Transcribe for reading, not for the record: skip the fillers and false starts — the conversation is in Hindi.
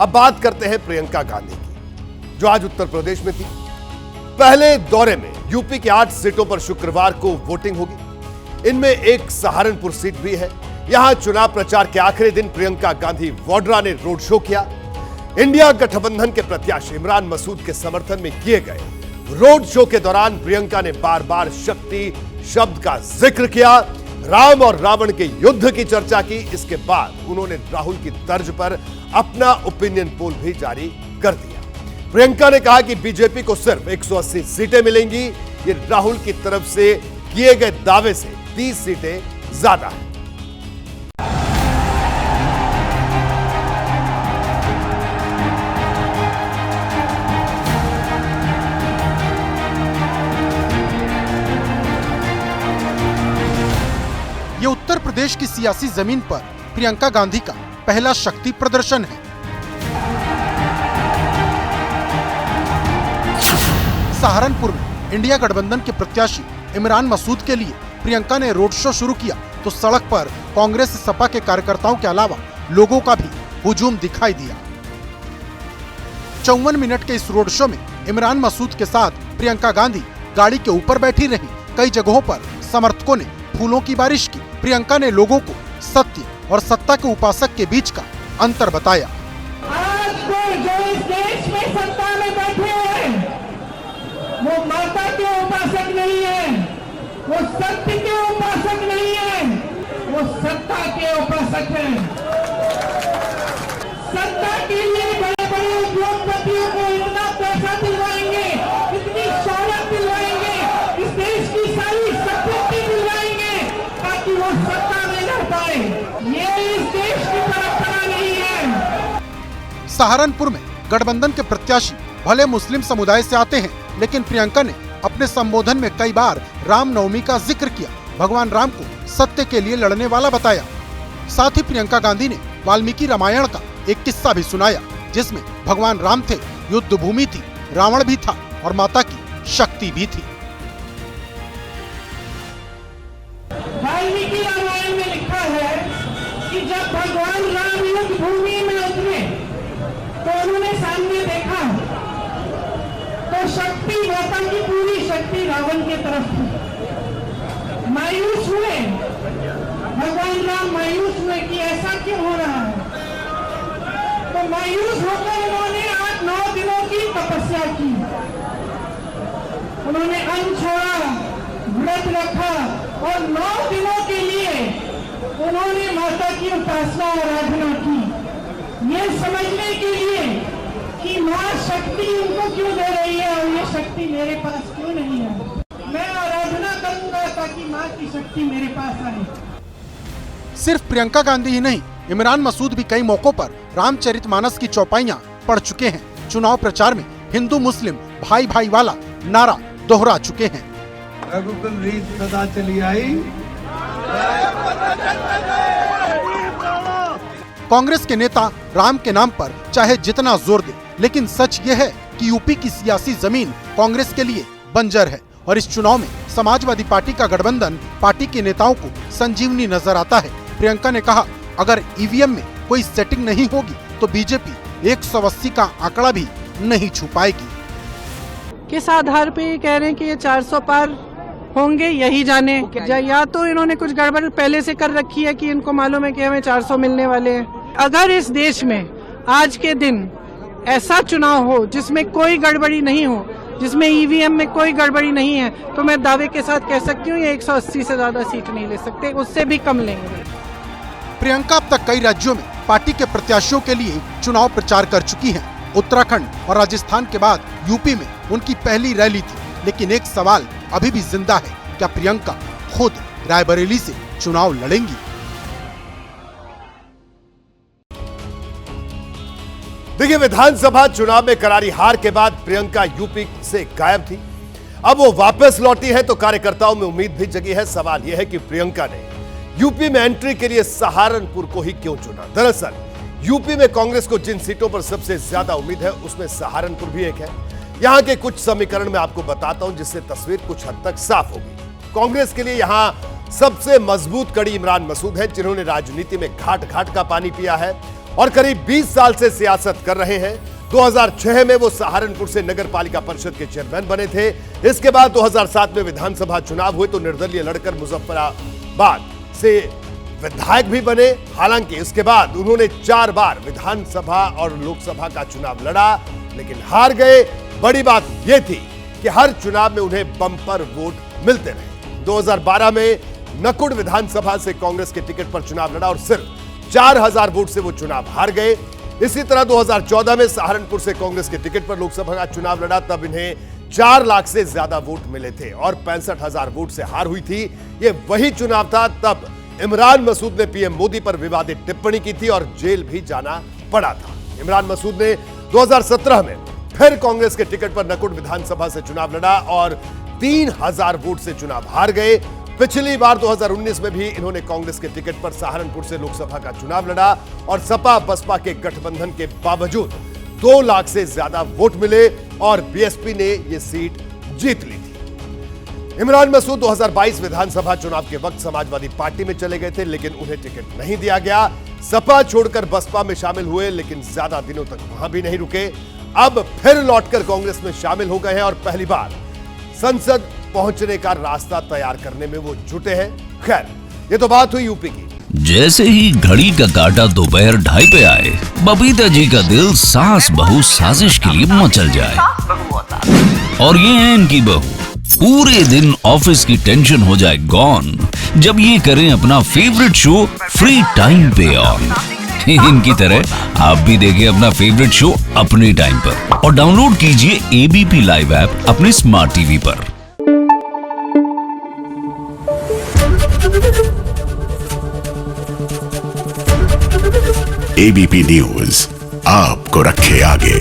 अब बात करते हैं प्रियंका गांधी की, जो आज उत्तर प्रदेश में थी। पहले दौरे में यूपी की 8 सीटों पर शुक्रवार को वोटिंग होगी। इनमें एक सहारनपुर सीट भी है। यहां चुनाव प्रचार के आखिरी दिन प्रियंका गांधी वाड्रा ने रोड शो किया। इंडिया गठबंधन के प्रत्याशी इमरान मसूद के समर्थन में किए गए रोड शो के दौरान प्रियंका ने बार बार शक्ति शब्द का जिक्र किया, राम और रावण के युद्ध की चर्चा की। इसके बाद उन्होंने राहुल की तर्ज पर अपना ओपिनियन पोल भी जारी कर दिया। प्रियंका ने कहा कि बीजेपी को सिर्फ 180 सीटें मिलेंगी। ये राहुल की तरफ से किए गए दावे से 30 सीटें ज्यादा है। ये उत्तर प्रदेश की सियासी जमीन पर प्रियंका गांधी का पहला शक्ति प्रदर्शन है। सहारनपुर में इंडिया गठबंधन के प्रत्याशी इमरान मसूद के लिए प्रियंका ने रोड शो शुरू किया तो सड़क पर कांग्रेस सपा के कार्यकर्ताओं के अलावा लोगों का भी हुजूम दिखाई दिया। 54 मिनट के इस रोड शो में इमरान मसूद के साथ प्रियंका गांधी गाड़ी के ऊपर बैठी रही। कई जगहों पर समर्थकों ने फूलों की बारिश की। प्रियंका ने लोगों को सत्य और सत्ता के उपासक के बीच का अंतर बताया। आज कोई जो इस देश में सत्ता में बैठे हैं वो माता के उपासक नहीं है, वो सत्य के उपासक नहीं है, वो सत्ता के उपासक हैं। सत्ता के लिए बड़े बड़े उद्योगपतियों को इतना पैसा दिलवाएंगे, इतनी शौहरत दिलवाएंगे, इस देश की सारी संपत्ति दिलवाएंगे ताकि वो सत्ता में रह पाए। ये इस देश की परंपरा नहीं है। सहारनपुर में गठबंधन के प्रत्याशी भले मुस्लिम समुदाय से आते हैं, लेकिन प्रियंका ने अपने संबोधन में कई बार रामनवमी का जिक्र किया। भगवान राम को सत्य के लिए लड़ने वाला बताया। साथ ही प्रियंका गांधी ने वाल्मीकि रामायण का एक किस्सा भी सुनाया, जिसमें भगवान राम थे, युद्ध भूमि थी, रावण भी था और माता की शक्ति भी थी। वाल्मीकि रामायण में लिखा है कि जब भगवान राम युद्ध भूमि में उतरे तो उन्होंने सामने देखा तो शक्ति, माता की पूरी शक्ति रावण के तरफ थी। मायूस हुए भगवान राम, मायूस हुए कि ऐसा क्यों हो रहा है। तो मायूस होकर उन्होंने 8-9 दिनों की तपस्या की। उन्होंने अन्न छोड़ा, व्रत रखा और 9 दिनों के लिए उन्होंने माता की उपासना और आराधना की, ये समझने के लिए कि माँ शक्ति उनको क्यों दे रही है और ये शक्ति मेरे पास क्यों नहीं है। मैं आराधना करूंगा ताकि माँ की शक्ति मेरे पास आए। सिर्फ प्रियंका गांधी ही नहीं, इमरान मसूद भी कई मौकों पर रामचरितमानस की चौपाइयां पढ़ चुके हैं। चुनाव प्रचार में हिंदू मुस्लिम भाई भाई वाला नारा दोहरा चुके हैं। रघुकुल रीत सदा चली आई। कांग्रेस के नेता राम के नाम पर चाहे जितना जोर दे, लेकिन सच ये है कि यूपी की सियासी जमीन कांग्रेस के लिए बंजर है और इस चुनाव में समाजवादी पार्टी का गठबंधन पार्टी के नेताओं को संजीवनी नजर आता है। प्रियंका ने कहा, अगर ईवीएम में कोई सेटिंग नहीं होगी तो बीजेपी 180 का आंकड़ा भी नहीं छू पाएगी। किस आधार पे ये कह रहे हैं कि ये 400 पार होंगे, यही जाने। या तो इन्होंने कुछ गड़बड़ पहले से कर रखी है कि इनको मालूम है कि हमें 400 मिलने वाले हैं। अगर इस देश में आज के दिन ऐसा चुनाव हो जिसमें कोई गड़बड़ी नहीं हो, जिसमें ईवीएम में कोई गड़बड़ी नहीं है, तो मैं दावे के साथ कह सकती हूँ ये 180 से ज्यादा सीट नहीं ले सकते, उससे भी कम लेंगे। प्रियंका अब तक कई राज्यों में पार्टी के प्रत्याशियों के लिए चुनाव प्रचार कर चुकी हैं। उत्तराखंड और राजस्थान के बाद यूपी में उनकी पहली रैली थी, लेकिन एक सवाल अभी भी जिंदा है, क्या प्रियंका खुद रायबरेली से चुनाव लड़ेंगी? देखिए, विधानसभा चुनाव में करारी हार के बाद प्रियंका यूपी से गायब थी। अब वो वापस लौटी है तो कार्यकर्ताओं में उम्मीद भी जगी है। सवाल यह है कि प्रियंका ने यूपी में एंट्री के लिए सहारनपुर को ही क्यों चुना। दरअसल यूपी में कांग्रेस को जिन सीटों पर सबसे ज्यादा उम्मीद है उसमें सहारनपुर भी एक है। यहां के कुछ समीकरण मैं आपको बताता हूं जिससे तस्वीर कुछ हद तक साफ होगी। कांग्रेस के लिए यहां सबसे मजबूत कड़ी इमरान मसूद है, जिन्होंने राजनीति में घाट घाट का पानी पिया है और करीब 20 साल से सियासत कर रहे हैं। 2006 में वो सहारनपुर से नगर पालिका परिषद के चेयरमैन बने थे। इसके बाद 2007 में विधानसभा चुनाव हुए तो निर्दलीय लड़कर मुजफ्फराबाद से विधायक भी बने। हालांकि उसके बाद उन्होंने 4 बार विधानसभा और लोकसभा का चुनाव लड़ा, लेकिन हार गए। बड़ी बात यह थी कि हर चुनाव में उन्हें बम्पर वोट मिलते रहे। 2012 में नकुड़ विधानसभा से कांग्रेस के टिकट पर चुनाव लड़ा और सिर्फ 4000 वोट से वो चुनाव हार गए। इसी तरह 2014 में सहारनपुर से कांग्रेस के टिकट पर लोकसभा का चुनाव लड़ा, तब इन्हें 4 लाख से ज्यादा वोट मिले थे और 65,000 वोट से हार हुई थी। ये वही चुनाव था तब इमरान मसूद ने पीएम मोदी पर विवादित टिप्पणी की थी और जेल भी जाना पड़ा था। इमरान मसूद ने 2017 में फिर कांग्रेस के टिकट पर नकुड़ विधानसभा से चुनाव लड़ा और 3000 वोट से चुनाव हार गए। पिछली बार 2019 में भी इन्होंने कांग्रेस के टिकट पर सहारनपुर से लोकसभा का चुनाव लड़ा और सपा बसपा के गठबंधन के बावजूद 2 लाख से ज्यादा वोट मिले और बीएसपी ने यह सीट जीत ली थी। इमरान मसूद 2022 विधानसभा चुनाव के वक्त समाजवादी पार्टी में चले गए थे, लेकिन उन्हें टिकट नहीं दिया गया। सपा छोड़कर बसपा में शामिल हुए, लेकिन ज्यादा दिनों तक वहां भी नहीं रुके। अब फिर लौटकर कांग्रेस में शामिल हो गए हैं और पहली बार संसद पहुंचने का रास्ता तैयार करने में वो जुटे हैं। खैर, ये तो बात हुई यूपी की। जैसे ही घड़ी का काटा दोपहर 2:30 पे आए, बबीता जी का दिल सास बहू साजिश के लिए मचल जाए। और ये है इनकी बहू, पूरे दिन ऑफिस की टेंशन हो जाए गॉन जब ये करें अपना फेवरेट शो फ्री टाइम पे ऑन। इनकी तरह आप भी देखिए अपना फेवरेट शो अपने टाइम पर और डाउनलोड कीजिए एबीपी लाइव ऐप अपने स्मार्ट टीवी पर। एबीपी न्यूज आपको रखे आगे।